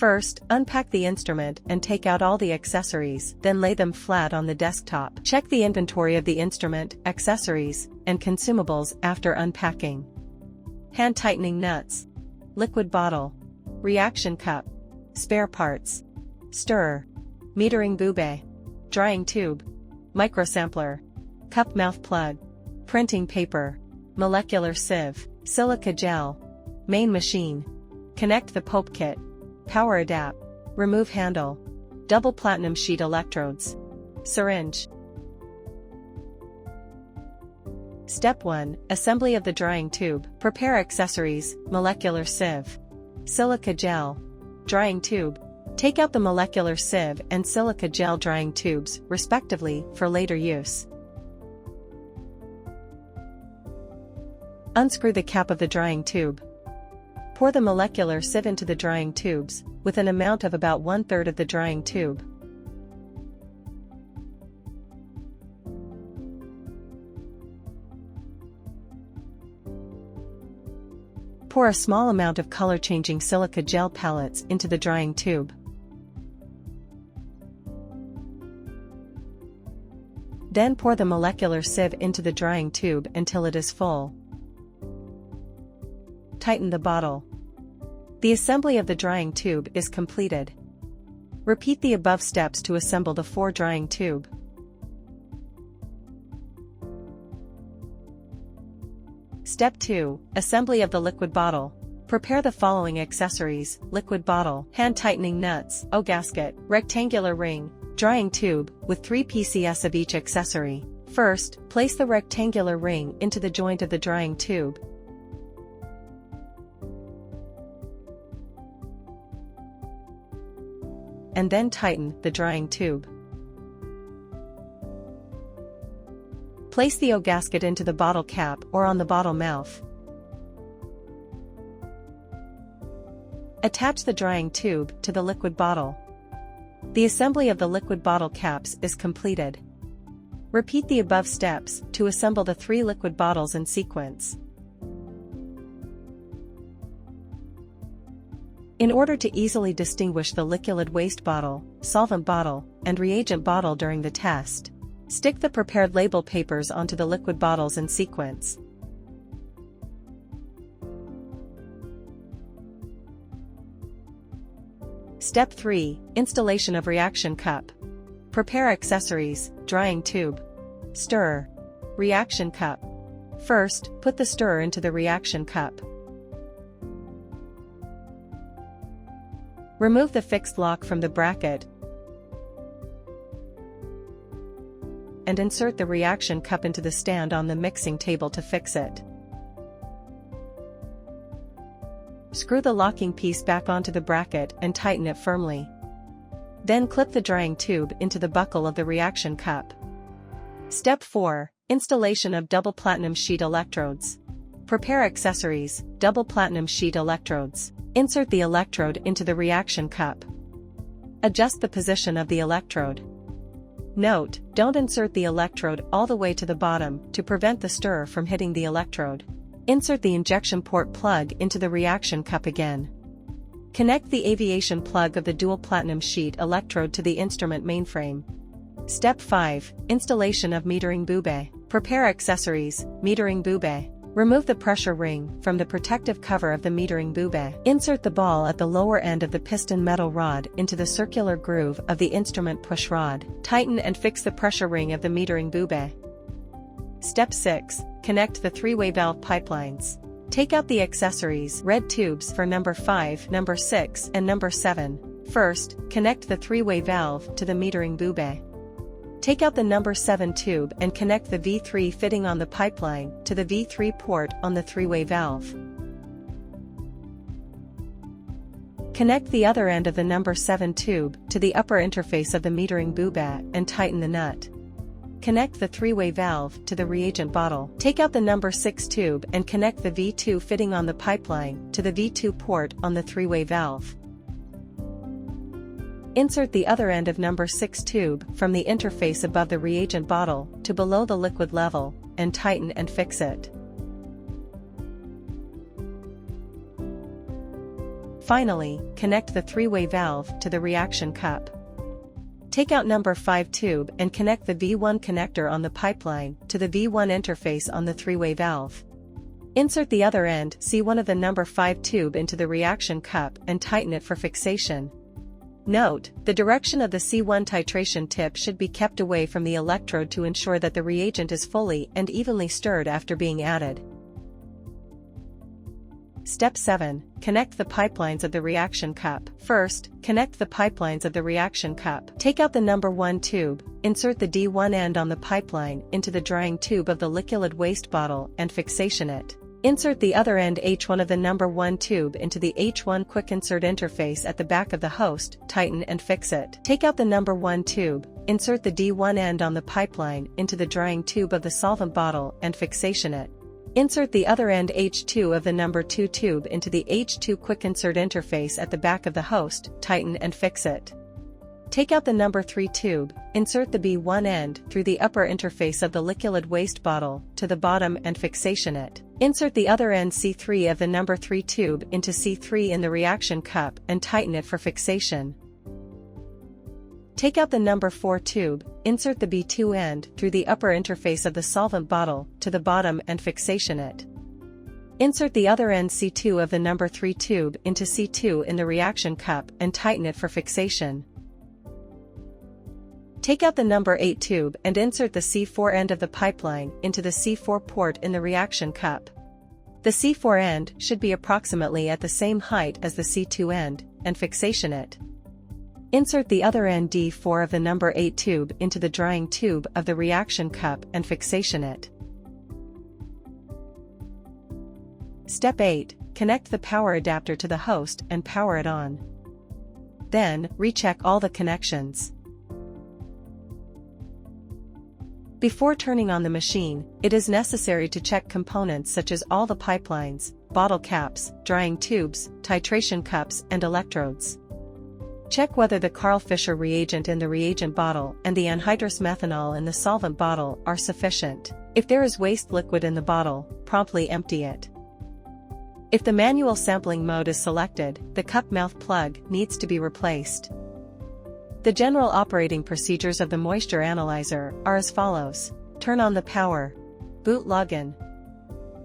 First, unpack the instrument and take out all the accessories, then lay them flat on the desktop. Check the inventory of the instrument, accessories, and consumables after unpacking. Hand tightening nuts. Liquid bottle. Reaction cup. Spare parts. Stirrer. Metering bube. Drying tube. Microsampler. Cup mouth plug. Printing paper. Molecular sieve. Silica gel. Main machine. Connect the Pope kit. Power adapt. Remove handle. Double platinum sheet electrodes. Syringe. Step 1. Assembly of the drying tube. Prepare accessories, molecular sieve. Silica gel. Drying tube. Take out the molecular sieve and silica gel drying tubes, respectively, for later use. Unscrew the cap of the drying tube. Pour the molecular sieve into the drying tubes, with an amount of about 1/3 of the drying tube. Pour a small amount of color-changing silica gel pellets into the drying tube. Then pour the molecular sieve into the drying tube until it is full. Tighten the bottle. The assembly of the drying tube is completed. Repeat the above steps to assemble the 4 drying tube. Step 2. Assembly of the liquid bottle. Prepare the following accessories: liquid bottle, hand tightening nuts, O-gasket, rectangular ring, drying tube, with 3 PCS of each accessory. First, place the rectangular ring into the joint of the drying tube. And then tighten the drying tube. Place the O-gasket into the bottle cap or on the bottle mouth. Attach the drying tube to the liquid bottle. The assembly of the liquid bottle caps is completed. Repeat the above steps to assemble the 3 liquid bottles in sequence. In order to easily distinguish the liquid waste bottle, solvent bottle, and reagent bottle during the test, stick the prepared label papers onto the liquid bottles in sequence. Step 3. Installation of reaction cup. Prepare accessories, drying tube. Stirrer. Reaction cup. First, put the stirrer into the reaction cup. Remove the fixed lock from the bracket and insert the reaction cup into the stand on the mixing table to fix it. Screw the locking piece back onto the bracket and tighten it firmly. Then clip the drying tube into the buckle of the reaction cup. Step 4. Installation of double platinum sheet electrodes. Prepare accessories, double platinum sheet electrodes. Insert the electrode into the reaction cup. Adjust the position of the electrode. Note, don't insert the electrode all the way to the bottom to prevent the stirrer from hitting the electrode. Insert the injection port plug into the reaction cup again. Connect the aviation plug of the dual platinum sheet electrode to the instrument mainframe. Step 5. Installation of metering bube. Prepare accessories, metering bube. Remove the pressure ring from the protective cover of the metering bube. Insert the ball at the lower end of the piston metal rod into the circular groove of the instrument push rod. Tighten and fix the pressure ring of the metering bube. Step 6. Connect the 3-way valve pipelines. Take out the accessories, red tubes for number 5, number 6, and number 7. First, connect the 3-way valve to the metering bube. Take out the number 7 tube and connect the V3 fitting on the pipeline to the V3 port on the 3-way valve. Connect the other end of the number 7 tube to the upper interface of the metering bube and tighten the nut. Connect the 3-way valve to the reagent bottle. Take out the number 6 tube and connect the V2 fitting on the pipeline to the V2 port on the 3-way valve. Insert the other end of number 6 tube from the interface above the reagent bottle to below the liquid level, and tighten and fix it. Finally, connect the three-way valve to the reaction cup. Take out number 5 tube and connect the V1 connector on the pipeline to the V1 interface on the three-way valve. Insert the other end C1 of the number 5 tube into the reaction cup and tighten it for fixation. Note, the direction of the C1 titration tip should be kept away from the electrode to ensure that the reagent is fully and evenly stirred after being added. Step 7. Connect the pipelines of the reaction cup. First, connect the pipelines of the reaction cup. Take out the number 1 tube, insert the D1 end on the pipeline into the drying tube of the liquid waste bottle and fixation it. Insert the other end H1 of the number 1 tube into the H1 quick insert interface at the back of the host, tighten and fix it. Take out the number 1 tube, insert the D1 end on the pipeline into the drying tube of the solvent bottle and fixation it. Insert the other end H2 of the number 2 tube into the H2 quick insert interface at the back of the host, tighten and fix it. Take out the number 3 tube, insert the B1 end through the upper interface of the liquid waste bottle to the bottom and fixation it. Insert the other end C3 of the number 3 tube into C3 in the reaction cup and tighten it for fixation. Take out the number 4 tube, insert the B2 end through the upper interface of the solvent bottle to the bottom and fixation it. Insert the other end C2 of the number 3 tube into C2 in the reaction cup and tighten it for fixation. Take out the number 8 tube and insert the C4 end of the pipeline into the C4 port in the reaction cup. The C4 end should be approximately at the same height as the C2 end, and fixation it. Insert the other end D4 of the number 8 tube into the drying tube of the reaction cup and fixation it. Step 8. Connect the power adapter to the host and power it on. Then, recheck all the connections. Before turning on the machine, it is necessary to check components such as all the pipelines, bottle caps, drying tubes, titration cups and electrodes. Check whether the Karl Fischer reagent in the reagent bottle and the anhydrous methanol in the solvent bottle are sufficient. If there is waste liquid in the bottle, promptly empty it. If the manual sampling mode is selected, the cup mouth plug needs to be replaced. The general operating procedures of the moisture analyzer are as follows. Turn on the power. Boot login.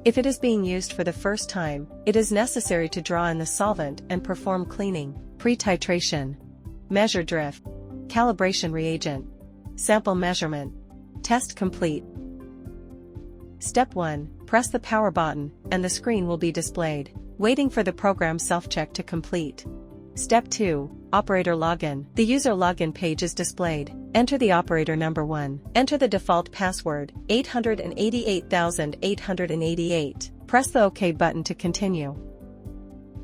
If it is being used for the first time, it is necessary to draw in the solvent and perform cleaning. Pre-titration. Measure drift. Calibration reagent. Sample measurement. Test complete. Step 1. Press the power button, and the screen will be displayed, waiting for the program self-check to complete. Step 2. Operator login. The user login page is displayed. Enter the operator number 1. Enter the default password, 888,888. Press the OK button to continue.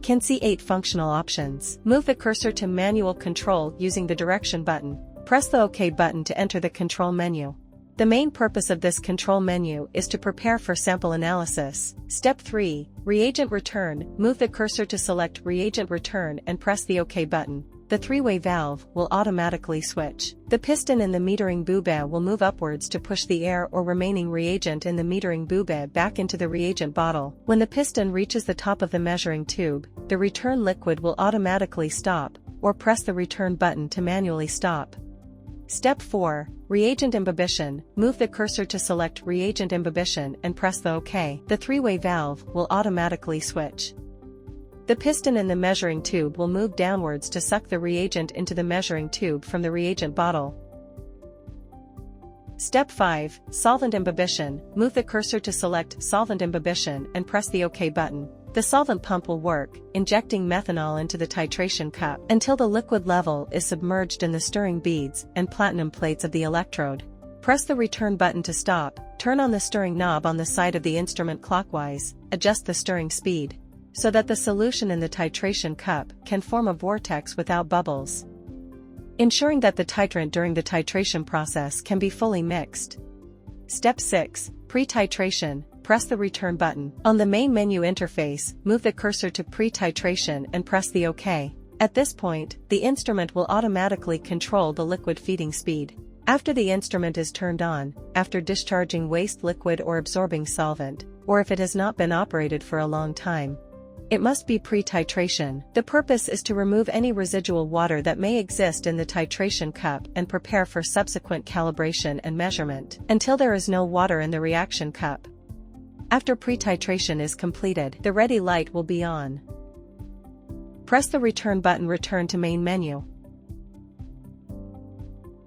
Can see 8 functional options. Move the cursor to manual control using the direction button. Press the OK button to enter the control menu. The main purpose of this control menu is to prepare for sample analysis. Step 3. Reagent return. Move the cursor to select reagent return and press the OK button. The three-way valve will automatically switch. The piston in the metering boobe will move upwards to push the air or remaining reagent in the metering boobe back into the reagent bottle. When the piston reaches the top of the measuring tube, the return liquid will automatically stop, or press the return button to manually stop. Step 4. Reagent imbibition. Move the cursor to select reagent imbibition and press the OK. The three-way valve will automatically switch. The piston in the measuring tube will move downwards to suck the reagent into the measuring tube from the reagent bottle. Step 5. Solvent imbibition. Move the cursor to select solvent imbibition and press the OK button. The solvent pump will work, injecting methanol into the titration cup until the liquid level is submerged in the stirring beads and platinum plates of the electrode. Press the return button to stop, turn on the stirring knob on the side of the instrument clockwise, adjust the stirring speed, so that the solution in the titration cup can form a vortex without bubbles, ensuring that the titrant during the titration process can be fully mixed. Step 6. Pre-titration. Press the return button. On the main menu interface, move the cursor to pre-titration and press the OK. At this point, the instrument will automatically control the liquid feeding speed. After the instrument is turned on, after discharging waste liquid or absorbing solvent, or if it has not been operated for a long time, It must be pre-titration. The purpose is to remove any residual water that may exist in the titration cup and prepare for subsequent calibration and measurement, until there is no water in the reaction cup. After pre-titration is completed, the ready light will be on. Press the return button. Return to main menu.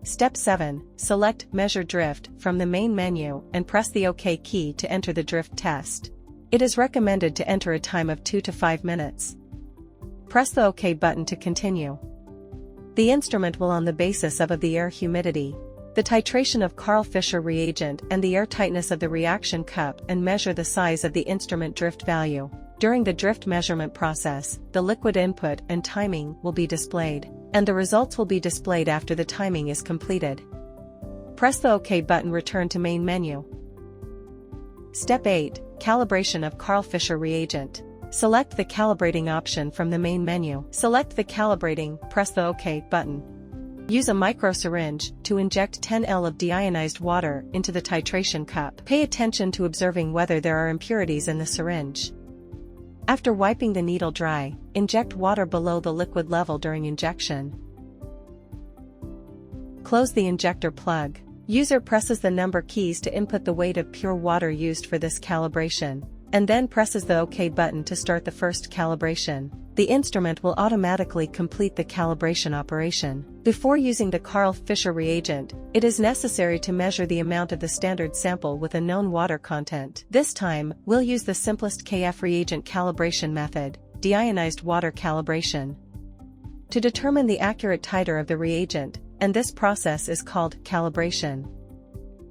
Step 7. Select Measure Drift from the main menu and press the OK key to enter the drift test. It is recommended to enter a time of 2 to 5 minutes. Press the OK button to continue. The instrument will, on the basis of the air humidity, the titration of Karl Fischer reagent and the air tightness of the reaction cup, and measure the size of the instrument drift value. During the drift measurement process, the liquid input and timing will be displayed, and the results will be displayed after the timing is completed. Press the OK button. Return to main menu. Step 8. Calibration of Karl Fischer reagent. Select the calibrating option from the main menu. Select the calibrating, press the OK button. Use a micro syringe to inject 10 ml of deionized water into the titration cup. Pay attention to observing whether there are impurities in the syringe. After wiping the needle dry, inject water below the liquid level during injection. Close the injector plug. User presses the number keys to input the weight of pure water used for this calibration, and then presses the OK button to start the first calibration. The instrument will automatically complete the calibration operation. Before using the Karl Fischer reagent, it is necessary to measure the amount of the standard sample with a known water content. This time, we'll use the simplest KF reagent calibration method, deionized water calibration, to determine the accurate titer of the reagent, and this process is called calibration.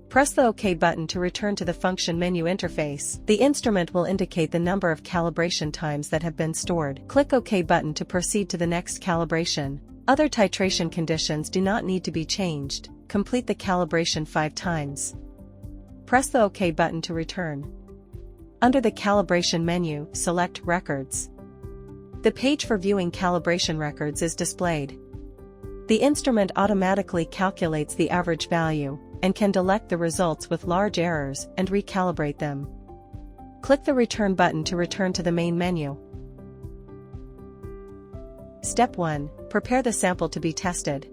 Press the OK button to return to the function menu interface. The instrument will indicate the number of calibration times that have been stored. Click OK button to proceed to the next calibration. Other titration conditions do not need to be changed. Complete the calibration 5 times. Press the OK button to return. Under the calibration menu, select Records. The page for viewing calibration records is displayed. The instrument automatically calculates the average value, and can delete the results with large errors and recalibrate them. Click the Return button to return to the main menu. Step 1. Prepare the sample to be tested.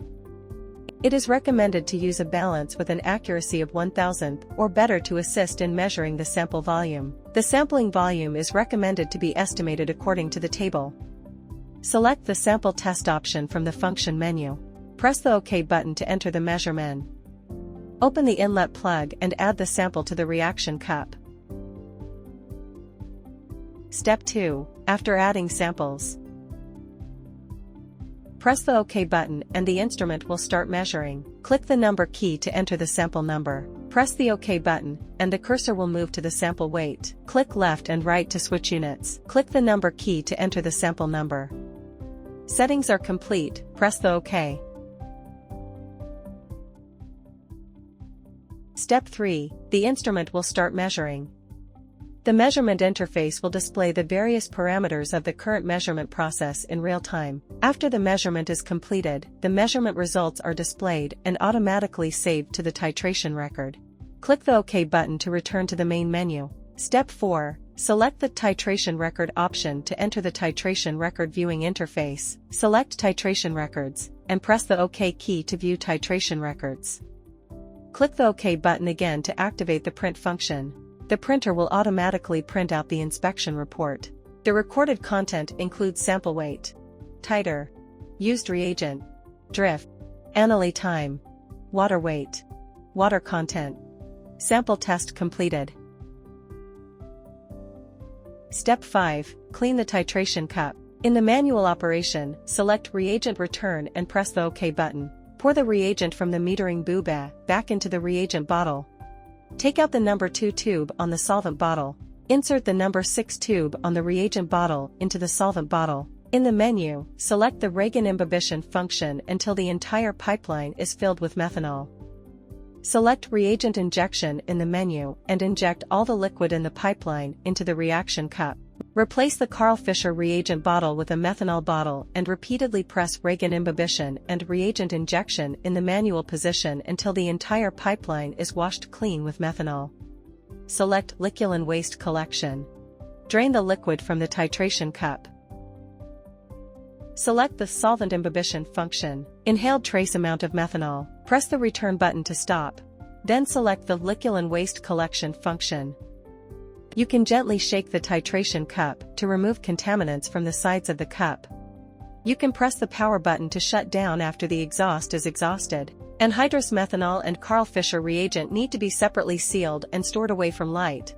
It is recommended to use a balance with an accuracy of 1/1000th or better to assist in measuring the sample volume. The sampling volume is recommended to be estimated according to the table. Select the Sample Test option from the function menu. Press the OK button to enter the measurement. Open the inlet plug and add the sample to the reaction cup. Step 2. After adding samples, press the OK button and the instrument will start measuring. Click the number key to enter the sample number. Press the OK button, and the cursor will move to the sample weight. Click left and right to switch units. Click the number key to enter the sample number. Settings are complete, press the OK. Step 3. The instrument will start measuring. The measurement interface will display the various parameters of the current measurement process in real time. After the measurement is completed, the measurement results are displayed and automatically saved to the titration record. Click the OK button to return to the main menu. Step 4. Select the Titration Record option to enter the Titration Record Viewing interface. Select Titration Records, and press the OK key to view titration records. Click the OK button again to activate the print function. The printer will automatically print out the inspection report. The recorded content includes sample weight, titer, used reagent, drift, analysis time, water weight, water content. Sample test completed. Step 5. Clean the titration cup. In the manual operation, select Reagent Return and press the OK button. Pour the reagent from the metering booba back into the reagent bottle. Take out the number 2 tube on the solvent bottle. Insert the number 6 tube on the reagent bottle into the solvent bottle. In the menu, select the Reagent imbibition function until the entire pipeline is filled with methanol. Select Reagent Injection in the menu and inject all the liquid in the pipeline into the reaction cup. Replace the Karl Fischer reagent bottle with a methanol bottle and repeatedly press Reagent imbibition and Reagent Injection in the manual position until the entire pipeline is washed clean with methanol. Select Liculin Waste Collection. Drain the liquid from the titration cup. Select the solvent imbibition function, inhaled trace amount of methanol. Press the return button to stop. Then select the Liculin waste collection function. You can gently shake the titration cup to remove contaminants from the sides of the cup. You can press the power button to shut down after the exhaust is exhausted. Anhydrous methanol and Karl Fischer reagent need to be separately sealed and stored away from light.